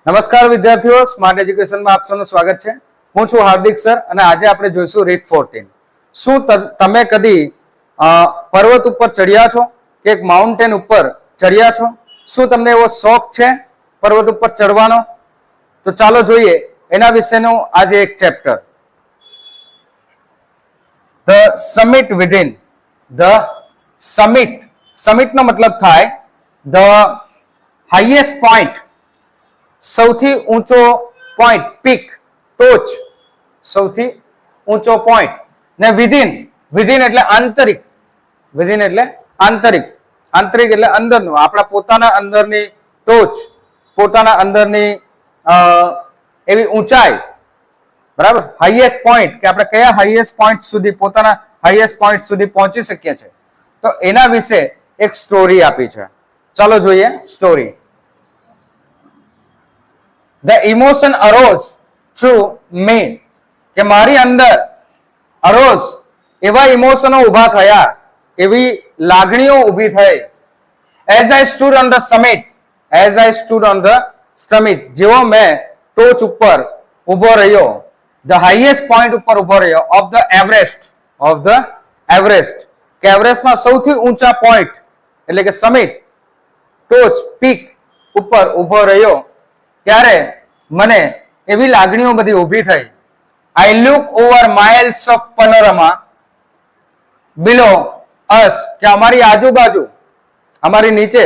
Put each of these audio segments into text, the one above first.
નમસ્કાર વિદ્યાર્થીઓ, સ્માર્ટ એજ્યુકેશનમાં આપ સૌનું સ્વાગત છે. હું છું હાર્દિક સર અને આજે આપણે જોઈશું રીત 14. શું તમે કદી પર્વત ઉપર ચડ્યા છો કે એક માઉન્ટેન ઉપર ચડ્યા છો? શું તમને એવો શોખ છે પર્વત ઉપર ચડવાનો? તો ચાલો જોઈએ એના વિશેનું આજે એક chapter, the summit within. The summit, સમિટનો મતલબ થાય ધ હાઈએસ્ટ પોઈન્ટ, સૌથી ઊંચો પોઈન્ટ, પીક, ટોચ, સૌથી ઊંચો પોઈન્ટ. ને વિધિન, વિધિન એટલે આંતરિક, વિધિન એટલે આંતરિક, આંતરિક એટલે અંદરનું, આપણા પોતાના અંદરની ટોચ, પોતાના અંદરની એવી ઊંચાઈ, બરાબર. હાઈએસ્ટ પોઈન્ટ કે આપણે કયા હાઈએસ્ટ પોઈન્ટ સુધી, પોતાના હાઈએસ્ટ પોઈન્ટ સુધી પહોંચી શકીએ છીએ, તો એના વિશે એક સ્ટોરી આપી છે. ચાલો જોઈએ story. The emotion arose through me, કે મારી અંદર arose, એવા ઇમોશનો ઉભા થયા, એવી લાગણીઓ ઊભી થઈ. As I stood on the summit, as I stood on the summit, જેવો મેં ટોચ ઉપર ઊભો રહ્યો, the highest point ઉપર ઊભો રહ્યો, of the Everest, of the Everest, કે એવરેસ્ટમાં સૌથી ઊંચા પોઈન્ટ એટલે કે સમિટ, ટોચ, પીક ઉપર ઊભો રહ્યો, ત્યારે મને એવી લાગણીઓ બધી ઊભી થઈ. I look over miles of panorama below us, કે અમારી આજુબાજુ, અમારી નીચે.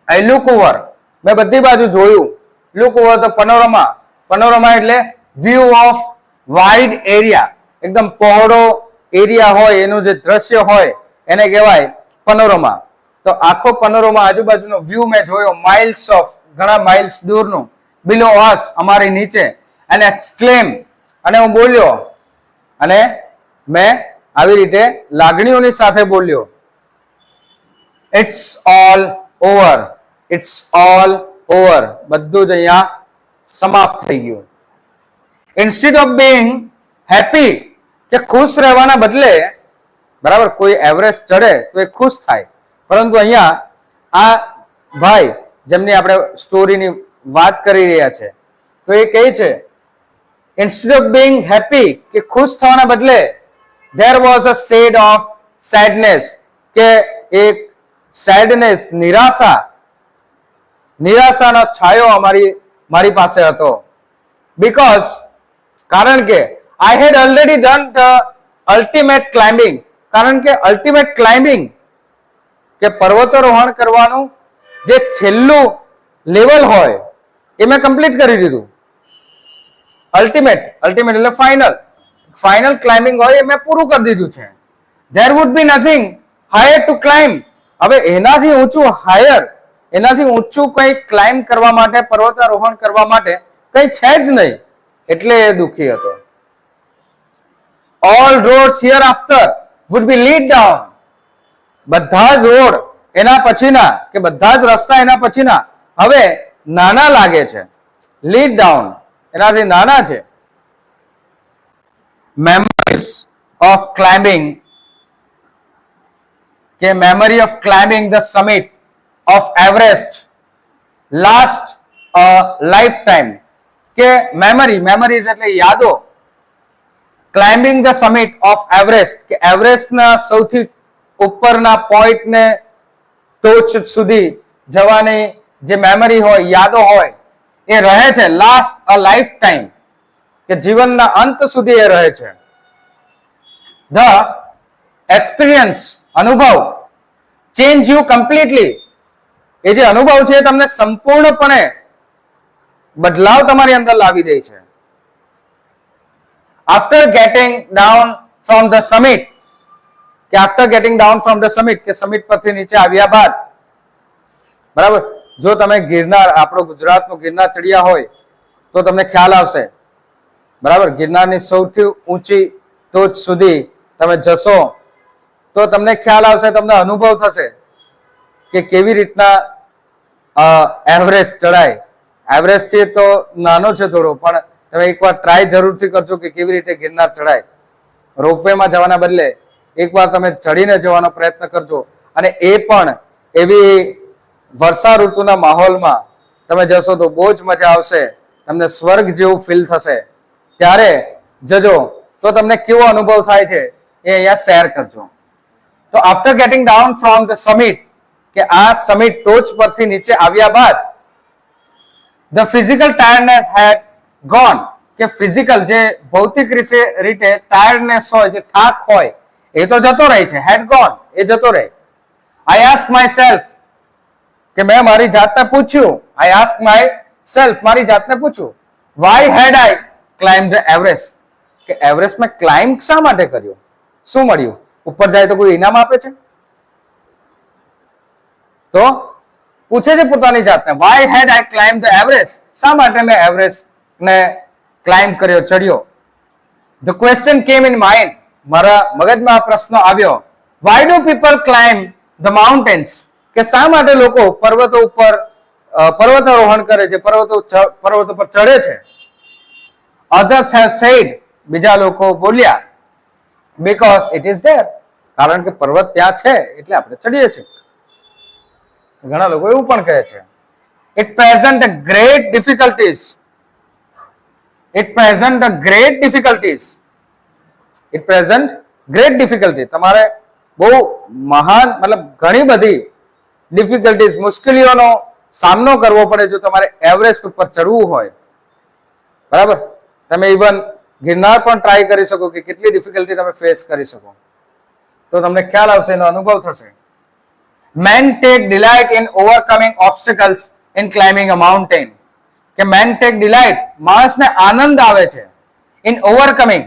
I look over, મેં બધી બાજુ જોયું. Look over the panorama, panorama એટલે વ્યૂ ઓફ વાઇડ એરિયા, એકદમ પહોળો એરિયા હોય એનું જે દ્રશ્ય હોય એને કહેવાય પનોરમા. તો આખો પનોરમા, આજુબાજુનો વ્યૂ મેં જોયો, માઇલ્સ ઓફ, ઘણા માઇલ્સ દૂરનું, બિલો અસ, અમારી નીચે. અને એક્સક્લેમ, અને હું બોલ્યો, અને મેં આવી રીતે લાગણીઓની સાથે બોલ્યો, it's all over, it's all over, બધું જ અહીંયા સમાપ્ત થઈ ગયું. ઇન્સ્ટેડ ઓફ બીઇંગ હેપી, કે ખુશ રહેવાના બદલે, બરાબર, કોઈ એવરેસ્ટ ચડે તો એ ખુશ થાય, પરંતુ અહીંયા આ ભાઈ જેમની આપણે સ્ટોરીની વાત કરી રહ્યા છે, તો એ કહે છે ઇન્સ્ટેડ ઓફ બીઇંગ હેપી, કે ખુશ થવાના બદલે, there was a shade of sadness, કે એક સેડનેસ, નિરાશા, નિરાશાનો છાયો મારી પાસે હતો. બીકોઝ, કારણ કે I had already done the ultimate climbing, કારણ કે અલ્ટિમેટ ક્લાઇમ્બિંગ, કે પર્વતારોહણ કરવાનું જે છેલ્લું લેવલ હોય એ મેં કમ્પ્લીટ કરી દીધું. અલ્ટિમેટ, અલ્ટિમેટ એટલે ફાઇનલ, ફાઇનલ ક્લાઇમ્બિંગ હોય એ મેં પૂરું કરી દીધું છે. There would be nothing higher to climb, હવે એનાથી ઊંચું, હાયર, એનાથી ઊંચું કંઈ ક્લાઇમ્બ કરવા માટે, પર્વતારોહણ કરવા માટે કંઈ છે જ નહીં, એટલે એ દુઃખી હતો. All roads hereafter would be lead down, બધા જ રોડ એના પછીના, કે બધા જ રસ્તા એના પછીના હવે નાના લાગે છે. લીડ ડાઉન એનાથી નાના છે. મેમરીઝ ઓફ ક્લાઇમ્બિંગ, કે memory of climbing the summit of Everest last a life time, કે મેમરી, મેમરીઝ એટલે યાદો. Climbing the summit of Everest, કે એવરેસ્ટના સૌથી ઉપરના પોઈન્ટને, ટોચ સુધી જવાની જે મેમરી હોય, યાદો હોય, એ રહે છે લાસ્ટ અ લાઈફ ટાઈમ, કે જીવનના અંત સુધી એ રહે છે. ધ એક્સપિરિયન્સ, અનુભવ, ચેન્જ યુ કમ્પ્લીટલી, એ જે અનુભવ છે એ તમને સંપૂર્ણપણે બદલાવ તમારી અંદર લાવી દે છે. After getting down from the summit, કે after getting down from the summit, કે સમિટ પરથી નીચે આવ્યા બાદ, બરાબર, જો તમે ગિરનાર, આપણો ગુજરાતનો ગિરનાર ચડ્યા હોય તો તમને ખ્યાલ આવશે, બરાબર, ગિરનારની સૌથી ઊંચી ટોચ સુધી તમે જશો તો તમને ખ્યાલ આવશે, તમને અનુભવ થશે કે કેવી રીતના એવરેસ્ટ ચડાય. એવરેસ્ટ થી તો નાનો છે થોડો, પણ તમે એકવાર ટ્રાય જરૂરથી કરજો કે કેવી રીતે ગિરનાર ચડાય. રોપવેમાં જવાના બદલે એકવાર તમે ચડીને જવાનો પ્રયત્ન કરજો, અને એ પણ એવી વર્ષા ઋતુના માહોલમાં તમે જશો તો બહુ જ મજા આવશે, તમને સ્વર્ગ જેવું ફીલ થશે. ત્યારે જજો તો તમને કેવો અનુભવ થાય છે એ અહીંયા શેર કરજો. તો after getting down from the summit, કે આ સમિટ ટોચ પરથી નીચે આવ્યા બાદ the physical tiredness had gone, કે ફિઝિકલ જે ભૌતિક રીતે ટાયર્ડનેસ હોય, જે થાક હોય એ તો જતો રહે છે, હેડ ગોન એ જતો રહે. આઈ આસ્ક માય સેલ્ફ, કે મેં મારી જાતને પૂછ્યું, આઈ આસ્ક માય સેલ્ફ, મારી જાતને પૂછ્યું, why had I climb the Everest, કે એવરેસ્ટ મેં ક્લાઇમ્બ શા માટે કર્યો, શું મળ્યું? ઉપર જાય તો કોઈ ઇનામ આપે છે? તો પૂછે છે પોતાની જાતને, why had I climb the Everest, શા માટે મેં એવરેસ્ટ ને ક્લાઇમ્બ કર્યો, ચડ્યો? The question came in mind, મારા મગજમાં આ પ્રશ્ન આવ્યો, why do people climb the mountains, કે શા માટે લોકો પર્વતો ઉપર પર્વતારોહણ કરે છે, પર્વતો પર ચડે છે? others have said, બીજા લોકો બોલ્યા, because it is there, કારણ કે પર્વત ત્યાં છે એટલે આપણે ચડીએ છીએ. ઘણા લોકો એવું પણ કહે છે. it present a great difficulties, it present a great difficulties, it present great difficulty, તમારે બહુ મહાન મતલબ ઘણી બધી ડિફિકલ્ટીઝ, મુશ્કેલીઓનો સામનો કરવો પડે જો તમારે એવરેસ્ટ ઉપર ચડવું હોય. બરાબર? તમે ઇવન ગિરનાર પણ ટ્રાય કરી શકો કે કેટલી ડિફિકલ્ટી તમે ફેસ કરી શકો, તો તમને ખ્યાલ આવશે, એનો અનુભવ થશે. men take delight in overcoming obstacles in climbing a mountain, કે men take delight, માણસને આનંદ આવે છે, in overcoming,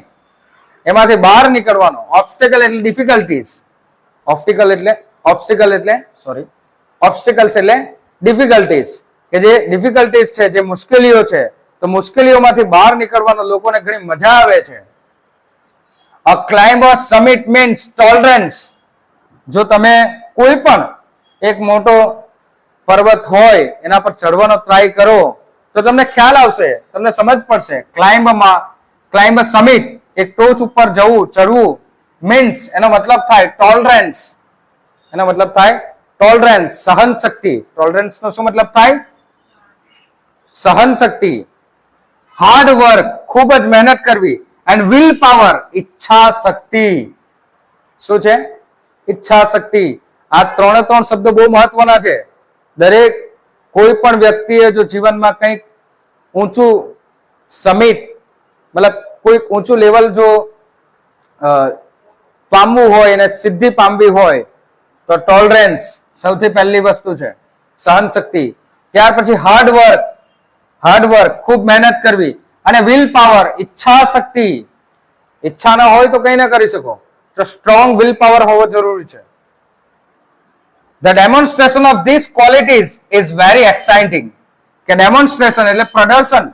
એમાંથી બહાર નીકળવાનો, obstacle એટલે ડિફિકલ્ટીઝ, ઓબ્સ્ટિકલ્સ એટલે ડિફિકલ્ટીઝ, કે જે ડિફિકલ્ટીઝ છે, જે મુશ્કેલીઓ છે, તો મુશ્કેલીઓમાંથી બહાર નીકળવાનો લોકોને ઘણી મજા આવે છે. a climb a summit means tolerance, જો તમે કોઈ પણ એક મોટો પર્વત હોય એના પર ચડવાનો ટ્રાય કરો તો તમને ખ્યાલ આવશે, તમને સમજ પડશે. ક્લાઇમ્બ અ સમિટ, એક ટોચ ઉપર જવું, ચડવું, મીન્સ એનો મતલબ થાય ટોલરન્સ, એનો મતલબ થાય ટોલરન્સ, સહન શક્તિ. ટોલરન્સ નો શું મતલબ થાય? સહન શક્તિ. હાર્ડ વર્ક, ખૂબ જ મહેનત કરવી, એન્ડ વિલ પાવર, ઈચ્છા શક્તિ. શું છે? ઈચ્છા શક્તિ. આ ત્રણે ત્રણ શબ્દો બહુ મહત્વના છે. દરેક કોઈ પણ વ્યક્તિએ જો જીવનમાં કંઈક ઊંચું સમિટ મતલબ કોઈક ઊંચું લેવલ જો પામવું હોય અને સિદ્ધિ પામવી હોય તો ટોલરન્સ સૌથી પહેલી વસ્તુ છે, સહન શક્તિ. ત્યાર પછી હાર્ડવર્ક, ખૂબ મહેનત કરવી, અને વિલ પાવર, ઈચ્છા શક્તિ. ઈચ્છા ના હોય તો કંઈ ના કરી શકો, તો સ્ટ્રોંગ વિલ પાવર હોવો જરૂરી છે. The demonstration of these qualities is very exciting, કે ડેમોન્સ્ટ્રેશન એટલે પ્રદર્શન,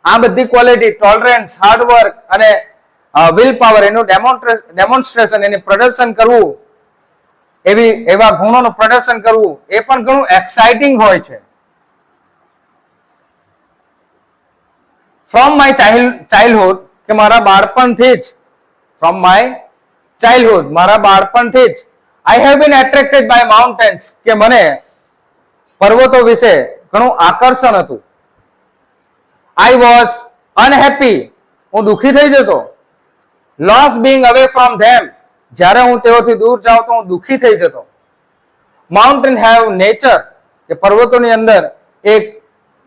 આ બધી ક્વોલિટી, ટોલરન્સ, હાર્ડવર્ક અને વિલ પાવર, એનું ડેમોન્સ્ટ્રેશન, એને પ્રદર્શન કરવું, એવા ગુણોનું પ્રદર્શન કરવું, એ પણ ઘણું એક્સાઇટિંગ હોય છે. ફ્રોમ માય ચાઇલ્ડહુડ, કે મારા બાળપણથી જ, મારા બાળપણથી જ I have been attracted by mountains, કે મને પર્વતો વિશે ઘણું આકર્ષણ હતું. I was unhappy, હું દુઃખી થઈ જતો. Lost being away from them, જ્યારે હું તેઓથી દૂર જાઉં તો હું દુઃખી થઈ જતો. Mountain have nature, કે પર્વતોની અંદર એક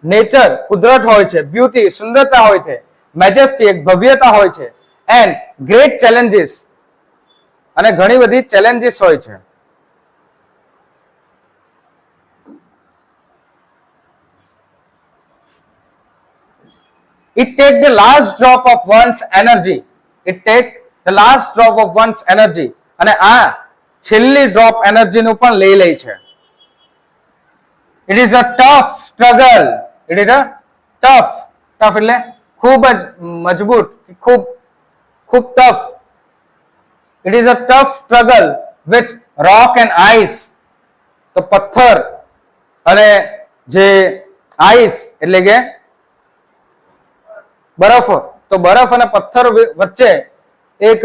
નેચર, કુદરત હોય છે, બ્યુટી, સુંદરતા હોય છે, મેજેસ્ટી, એક ભવ્યતા હોય છે, એન્ડ ગ્રેટ ચેલેન્જીસ, અને ઘણી બધી ચેલેન્જીસ હોય છે. It take the last drop of one's energy, અને આ છેલ્લી ડ્રોપ એનર્જી નું પણ લઈ લે છે. It is a tough struggle, tough એટલે ખૂબ જ મજબૂત, ખૂબ tough. It is a tough struggle with rock and ice, તો પથ્થર અને જે આઈસ એટલે કે બરફ, તો બરફ અને પથ્થર વચ્ચે એક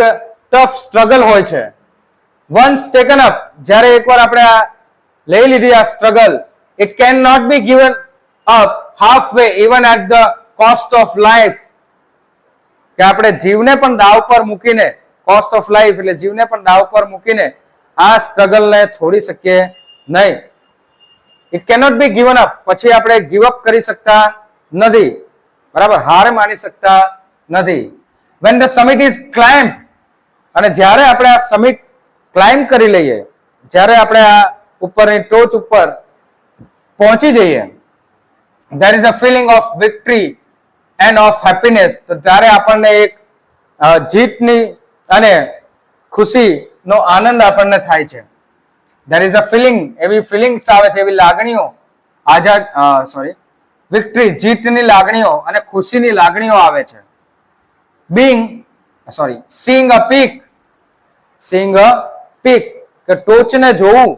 ટફ સ્ટ્રગલ હોય છે. Once taken up, જ્યારે એકવાર આપણે આ લઈ લીધી આ struggle, it can not be given up halfway even at the cost of life. કે આપણે જીવને પણ દાવ પર મૂકીને, કોસ્ટ ઓફ લાઈફ એટલે જીવને પણ દાવ પર મૂકીને આ સ્ટ્રગલને છોડી શકીએ નહીં. It cannot be given up. પછી આપણે ગીવ અપ કરી શકતા નથી, બરાબર, હાર માની શકતા નથી. when the summit is climbed, અને જ્યારે આપણે આ સમિટ ક્લાઇમ્બ કરી લઈએ, જ્યારે આપણે આ ઉપરની ટોચ ઉપર પહોંચી જઈએ, there is a feeling of victory and of happiness. તો ત્યારે આપણને એક જીતની અને ખુશીનો આનંદ આપણને થાય છે. there is a feeling, એવી ફિલિંગ્સ આવે છે, એવી લાગણીઓ, વિક્ટરી, જીતની લાગણીઓ અને ખુશીની લાગણીઓ આવે છે. seeing a peak, કે ટોચને જોવું.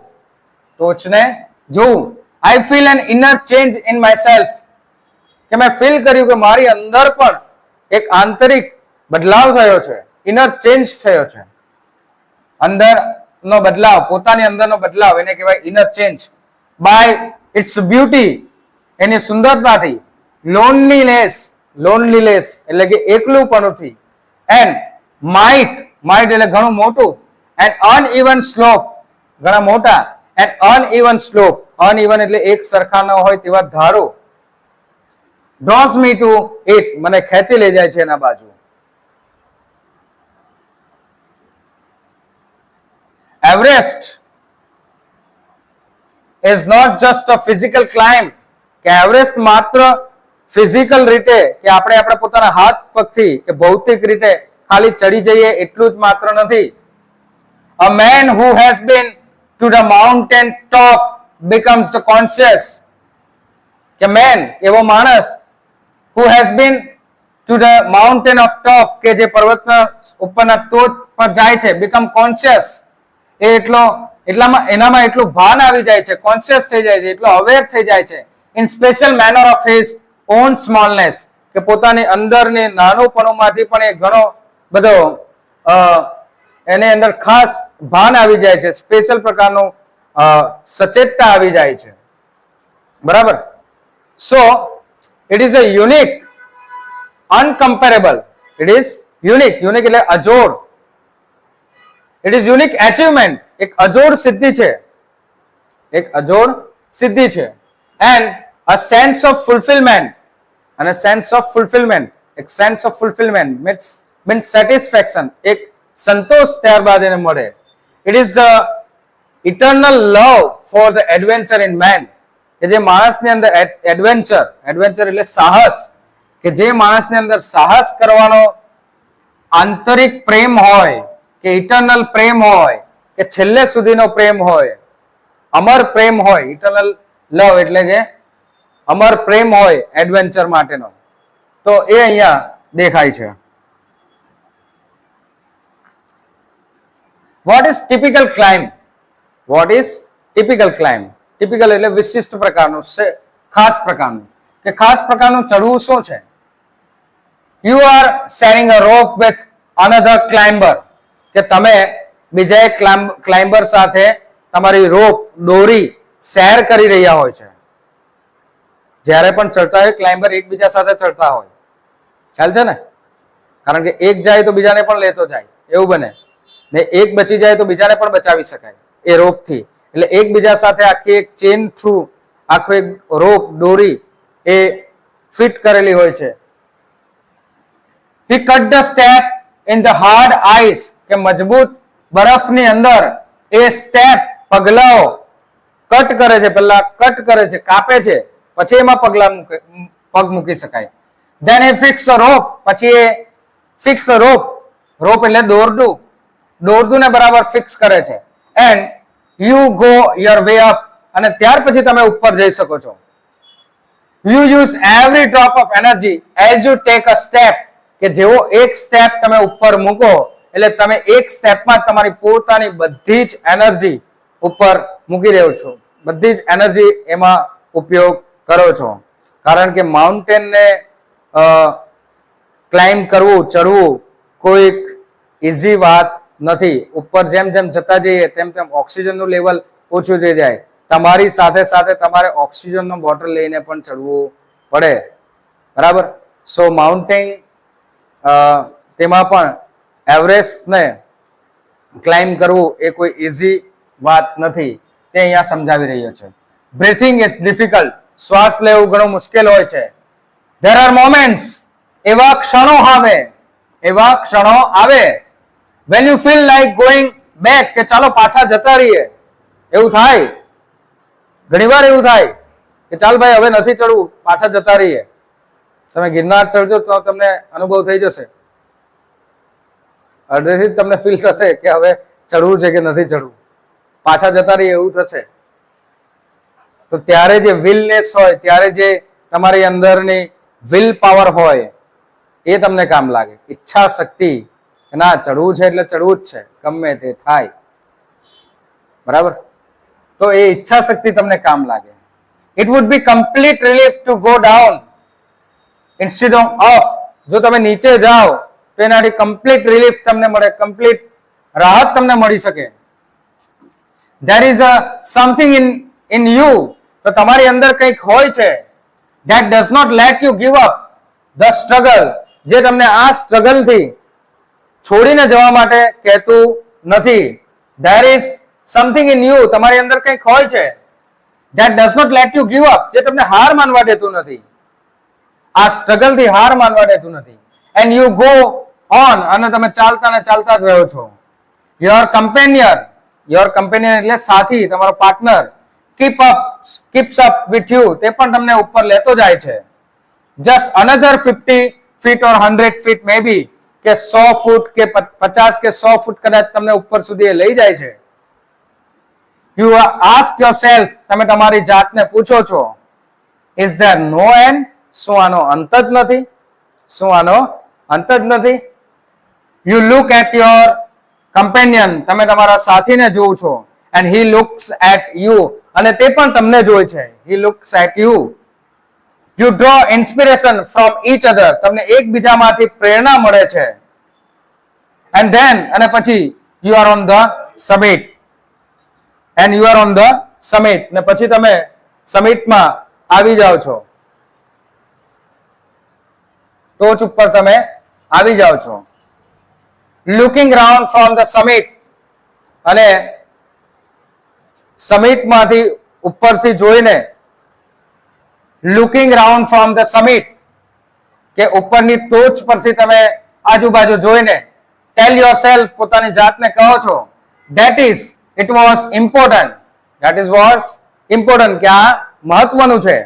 I feel an inner change in myself, કે મેં ફીલ કર્યું કે મારી અંદર પણ એક આંતરિક બદલાવ થયો છે, ઇનર ચેન્જ થયો છે. અંદરનો બદલાવ, પોતાની અંદરનો બદલાવ, એને કહેવાય inner change. By its beauty, એની સુંદરતાથી. લોનલીનેસ એટલે કે એકલુંપણુંથી. એન્ડ માઇટ એટલે ઘણું મોટું. એન્ડ અનઇવન સ્લોપ, ઘણા મોટા. એન્ડ અનઇવન સ્લોપ, અનઇવન એટલે એક સરખા ન હોય તેવા ધારો. draws me to it, મને ખેંચી લઈ જાય છે એના બાજુ. Everest is not just a physical climb, કે એવરેસ્ટ માત્ર ફિઝિકલ રીતે, કે આપણે પોતાના હાથ પગથી કે ભૌતિક રીતે ખાલી ચડી જઈએ એટલું જ માત્ર નથી. A man who has been to the mountain top becomes the conscious, કે man એવો માણસ who has been to the mountain of top, કે જે પર્વતના ઉપરના ટોચ પર જાય છે, become conscious, એનામાં એટલું ભાન આવી જાય છે, કોન્શિયસ થઈ જાય છે, એટલો અવેર થઈ જાય છે. in special manner of his own smallness, કે પોતાની અંદરની નાનોપણુંમાંથી પણ એ ઘણો બધો એની અંદર ખાસ ભાન આવી જાય છે, સ્પેશિયલ પ્રકારનું સચેતતા આવી જાય છે, બરાબર. સો it is a unique, uncomparable, it is unique એટલે અજોડ. it is unique achievement, એક અજોડ સિદ્ધિ છે. and a sense of fulfillment, અને sense of fulfillment means satisfaction, એક સંતોષ ત્યારબાદ એને મળે. it is the eternal love for the adventure in man, કે જે માણસની અંદર એડવેન્ચર એટલે સાહસ, કે જે માણસની અંદર સાહસ કરવાનો આંતરિક પ્રેમ હોય, કે ઇટર્નલ પ્રેમ હોય, કે છેલ્લે સુધીનો પ્રેમ હોય, અમર પ્રેમ હોય. ઇટર્નલ લવ એટલે કે અમર પ્રેમ હોય એડવેન્ચર માટેનો. તો એ અહીંયા દેખાય છે. what is typical climb? Typical એટલે વિશિષ્ટ પ્રકારનું, ખાસ પ્રકારનું, કે ખાસ પ્રકારનું ચડવું શું છે? you are sharing a rope with another climber, કે તમે બીજા એક ક્લાઇમ્બર સાથે તમારી રોપ, દોરી શેર કરી રહ્યા હોય છે. જ્યારે પણ ચડતા હોય ક્લાઇમ્બર એકબીજા સાથે ચડતા હોય, ખ્યાલ છે ને? કારણ કે એક જાય તો બીજાને પણ લેતો જાય, એવું બને ને. એક બચી જાય તો બીજાને પણ બચાવી શકાય એ રોપથી. એટલે એકબીજા સાથે આખી એક ચેન થ્રુ આખો એક રોપ, દોરી એ ફિટ કરેલી હોય છે. he cut the step in the hard ice, કે મજબૂત બરફની અંદર એ સ્ટેપ, પગલાઓ કટ કરે છે, પહેલા કટ કરે છે, કાપે છે, પછી એમાં પગ મૂકી શકાય. then he fix a rope, પછી એ ફિક્સ રોપ એટલે દોરડું ને બરાબર ફિક્સ કરે છે. and you go your way up, અને ત્યાર પછી તમે ઉપર જઈ શકો છો. you use every drop of energy as you take a step, કે જેવો એક સ્ટેપ તમે ઉપર મૂકો એટલે તમે એક સ્ટેપમાં તમારી પોતાની બધી જ એનર્જી ઉપર મૂકી રહ્યો છો, બધી જ એનર્જી એમાં ઉપયોગ કરો છો. કારણ કે માઉન્ટેનને ક્લાઇમ્બ કરવું, ચડવું કોઈક ઇઝી વાત નથી. ઉપર જેમ જેમ જતા જઈએ તેમ તેમ ઓક્સિજનનું લેવલ ઓછું થઈ જાય, તમારી સાથે સાથે તમારે ઓક્સિજનનો બોટલ લઈને પણ ચડવું પડે, બરાબર. સો માઉન્ટેન તેમાં પણ એવરેસ્ટને ક્લાઇમ્બ કરવું એ કોઈ ઇઝી વાત નથી, તે અહીંયા સમજાવી રહ્યો છે. બ્રીથિંગ ઇઝ ડિફિકલ્ટ, શ્વાસ લેવું ઘણું મુશ્કેલ હોય છે. ધેર આર મોમેન્ટ્સ, એવા ક્ષણો આવે when you feel like going back, કે ચાલો પાછા જતા રહીએ, એવું થાય. ઘણીવાર એવું થાય કે ચાલ ભાઈ હવે નથી ચડવું, પાછા જતા રહીએ. તમે ગિરનાર ચડજો તો તમને અનુભવ થઈ જશે, અડધેથી તમને ફીલ થશે કે હવે ચડવું છે કે નથી ચડવું, પાછા જતા રહીએ એવું થશે. તો ત્યારે જે વિલનેસ હોય, ત્યારે જે તમારી અંદરની વિલ પાવર હોય, એ તમને કામ લાગે. ઈચ્છા શક્તિ, ના ચડવું છે એટલે ચડવું જ છે, ગમે તે થાય, બરાબર. તો એ ઈચ્છા શક્તિ તમને કામ લાગે. It would be complete relief to go down instead of, જો તમે નીચે જાઓ તો એનાથી કમ્પ્લીટ રિલીફ તમને મળે, કમ્પ્લીટ રાહત તમને મળી શકે. There is a something in you, તો તમારી અંદર કંઈક હોય છે. That does not let you give up the struggle, જે તમને આ સ્ટ્રગલ થી છોડીને જવા માટે કહેતું નથી. There is something in you, તમારી અંદર કંઈક હોય છે. That does not let you give up, જે તમને હાર માનવા દેતું નથી, આ સ્ટ્રગલ થી હાર માનવા દેતું નથી. એન્ડ યુ ગો ઓન, અને તમે ચાલતા ને ચાલતા જ રહ્યો છો. યોર કમ્પેનિયન એટલે સાથી, તમારો partner, keeps up with you, તે પણ તમને ઉપર લેતો જાય છે. જસ્ટ અનધર 50 ફીટ ઓર 100 ફીટ મે બી, કે 100 ફૂટ કે 50 કે 100 ફૂટ કદાચ તમને ઉપર સુધી લઈ જાય છે. યુ આસ્ક યોરસેલ્ફ, તમે તમારી જાતને પૂછો છો, ઇઝ ધેર નો એન્ડ, શું આનો અંત જ નથી? શું આનો અંત જ નથી? You look at your companion, તમે તમારા સાથીને જોવો છો. And he looks at you, અને તે પણ તમને જોઈ છે. He looks at you. You draw inspiration from each other, તમને એકબીજામાંથી પ્રેરણા મળે છે. એન્ડ ધેન, અને પછી you are on the summit, and you are on the summit, ને પછી તમે સમિટમાં આવી જાઓ છો, ટોચ ઉપર તમે આવી જાઓ છો. Looking round from the summit, અને સમિટમાંથી ઉપરથી જોઈને, looking round from the summit, કે ઉપરની ટોચ પરથી તમે આજુબાજુ જોઈને, ટેલ યોરસેલ્ફ, પોતાની જાતને કહો છો, that is it was important, કે આ મહત્વનું છે.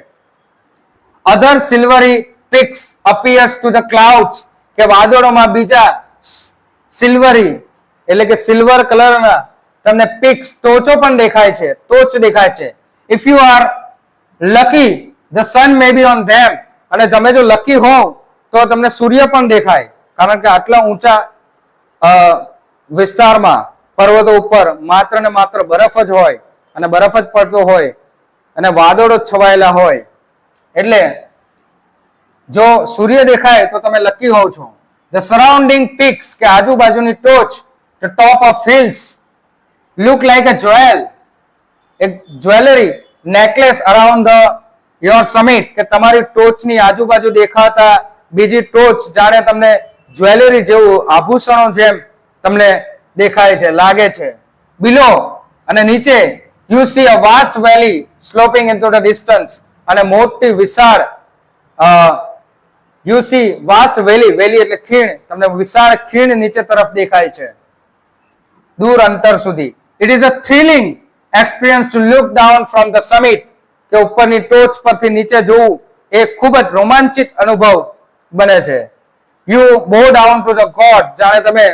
અધર સિલ્વરી picks appears to the clouds, કે વાદળોમાં બીજા સિલ્વરી એટલે કે સિલ્વર કલરના તમને પિક્સ, ટોચો પણ દેખાય છે, ટોચ દેખાય છે. If you are lucky, the sun May B on ધેમ, અને તમે જો લકી હોવ તો તમને સૂર્ય પણ દેખાય, કારણ કે આટલા ઊંચા વિસ્તારમાં, પર્વતો ઉપર માત્ર ને માત્ર બરફ જ હોય, અને બરફ જ પડતો હોય, અને વાદળો છવાયેલા હોય. એટલે જો સૂર્ય દેખાય તો તમે લકી હોવ છો. ધ સરાઉન્ડિંગ પિક્સ, કે આજુબાજુની ટોચ, the top of hills look like a jewel, એક jewellery necklace around the your summit, કે તમારી ટોચની આજુબાજુ દેખાતા બીજી ટોચ જાણે તમને જ્વેલરી જેવું, આભૂષણો જેમ તમને દેખાય છે, લાગે છે. બિલો, અને નીચે, you see a vast valley sloping into the distance, અને મોટી વિશાળ યુ સી વાસ્ટ વેલી એટલે ખીણ, તમને વિશાળ ખીણ નીચે તરફ દેખાય છે, દૂર અંતર સુધી. It is a thrilling experience to look down from the summit, કે ઉપરની ટોચ પરથી નીચે જોવું એ ખૂબ જ રોમાંચિત અનુભવ બને છે. યુ બો ડાઉન ટુ ધ ગોડ, જાણે તમે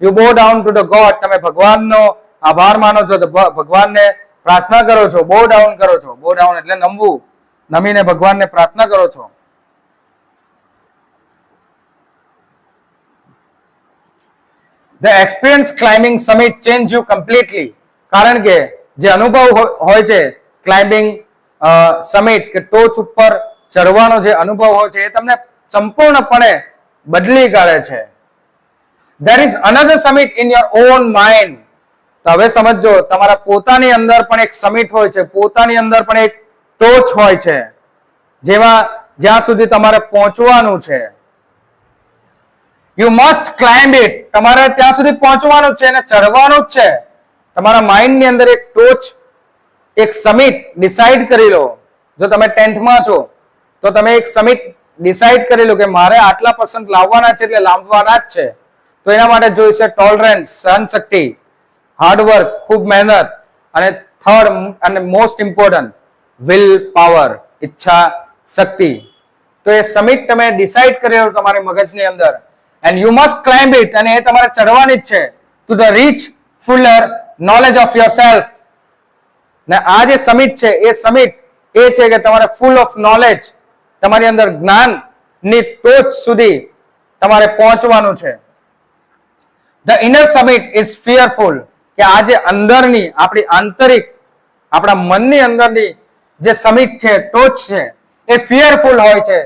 યુ બો ડાઉન ટુ ધ ગોડ, તમે ભગવાનનો આભાર માનો છો, ભગવાનને પ્રાર્થના કરો છો, બો ડાઉન કરો છો. બો ડાઉન એટલે નમવું, નમીને ભગવાનને પ્રાર્થના કરો છો. The experience climbing summit change you completely, કારણ કે જે અનુભવ હોય છે ક્લાઇમ્બિંગ સમિટ, કે ટોચ ઉપર ચડવાનો જે અનુભવ હોય છે, એ તમને સંપૂર્ણપણે બદલી કાઢે છે. There is another summit in your own mind, તો હવે સમજો, તમારા પોતાની અંદર પણ એક સમિટ હોય છે, પોતાની અંદર પણ એક ટોચ હોય છે, જેમાં જ્યાં સુધી તમારે પહોંચવાનું છે. You must climb it. તમારે ત્યાં સુધી પહોંચવાનું છે અને ચડવાનું જ છે. તમારા માઇન્ડની અંદર એક ટોચ, એક સમિટ ડિસાઈડ કરી લો. જો તમે 10th માં છો તો તમે એક સમિટ ડિસાઈડ કરી લો કે મારે આટલા % લાવવાના છે, એટલે લાવવાના જ છે. તો એના માટે જોઈશે ટોલરન્સ, સહનશક્તિ, હાર્ડવર્ક, ખૂબ મહેનત, અને થર્ડ અને મોસ્ટ ઇમ્પોર્ટન્ટ વિલ પાવર, ઈચ્છા શક્તિ. તો એ સમિટ તમે ડિસાઈડ કરી લો તમારી મગજની અંદર, and you must climb it, અને એ તમારે ચડવાની જ છે, to the reach fuller knowledge of yourself. ને આ જે સમિટ છે એ સમિટ એ છે કે તમારે ફૂલ ઓફ નોલેજ, તમારી અંદર જ્ઞાનની ટોચ સુધી તમારે પહોંચવાનું છે. The inner summit is fearful, કે આ જે અંદરની આપણી આંતરિક, આપણા મનની અંદરની જે સમિટ છે, ટોચ છે, એ ફિયરફુલ હોય છે,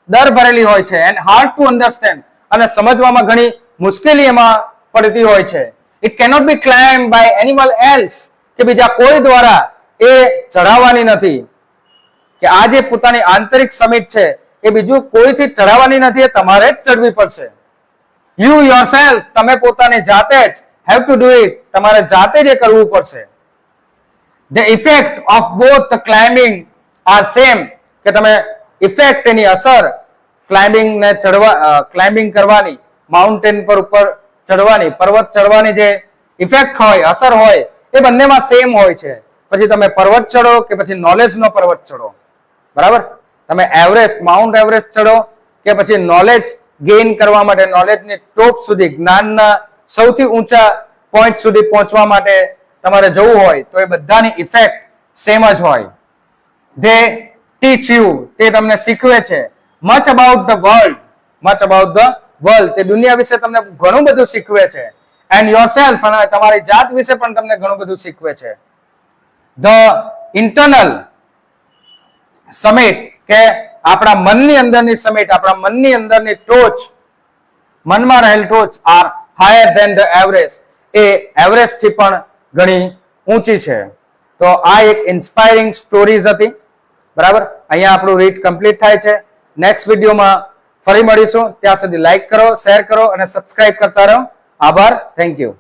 ડર ભરેલી હોય છે, એન્ડ હાર્ડ ટુ અન્ડરસ્ટેન્ડ, અને સમજવામાં ઘણી મુશ્કેલી એમાં પડતી હોય છે. It cannot be climb by animal else, કે બીજા કોઈ દ્વારા એ ચઢાવવાની નથી. કે આ જે પોતાની આંતરિક સમિટ છે એ બીજું કોઈથી ચઢાવવાની નથી, એ તમારે જ ચડવી પડશે. યુ યોરસેલ્ફ, તમે પોતાને જાતે જ હેવ ટુ ડુ ઇટ, તમારે જાતે જ એ કરવું પડશે. The effect of both the climbing are same, કે તમે ઇફેક્ટ, એની અસર, ક્લાઇમ્બિંગ ને ક્લાઇમ્બિંગ કરવાની, માઉન્ટેન પર ઉપર ચડવાની, પર્વત ચડવાની જે ઇફેક્ટ હોય, અસર હોય, એ બંનેમાં સેમ હોય છે. પછી તમે પર્વત ચડો કે પછી નોલેજનો પર્વત ચડો, બરાબર? તમે એવરેસ્ટ, માઉન્ટ એવરેસ્ટ ચડો કે પછી નોલેજ ગેઇન કરવા માટે, નોલેજની ટોપ સુધી, જ્ઞાનના સૌથી ઊંચા પોઈન્ટ સુધી પહોંચવા માટે તમારે જવું હોય, તો એ બધાની ઇફેક્ટ સેમ જ હોય. ધે ટીચ યુ, તે તમને શીખવે છે. Much about the world, much about the world, તે દુનિયા વિશે તમને ઘણું બધું શીખવે છે. એન્ડ યોરસેલ્ફ, અને તમારી જાત વિશે પણ તમને ઘણું બધું શીખવે છે. ધ ઇન્ટરનલ સમિટ, કે આપણા મનની અંદરની સમિટ, આપણા મનની અંદરની ટોચ, મનમાં રહેલ ટોચ, are higher than the Everest, એ એવરેસ્ટ થી પણ ઘણી ઊંચી છે. તો આ એક ઇન્સ્પાયરિંગ સ્ટોરીઝ હતી, બરાબર? અહીંયા આપણું રીડ કમ્પ્લીટ થાય છે. નેક્સ્ટ વિડીયોમાં ફરી મળીશું. ત્યાં સુધી લાઈક કરો, શેર કરો અને સબસ્ક્રાઇબ કરતા રહો. આભાર. Thank you.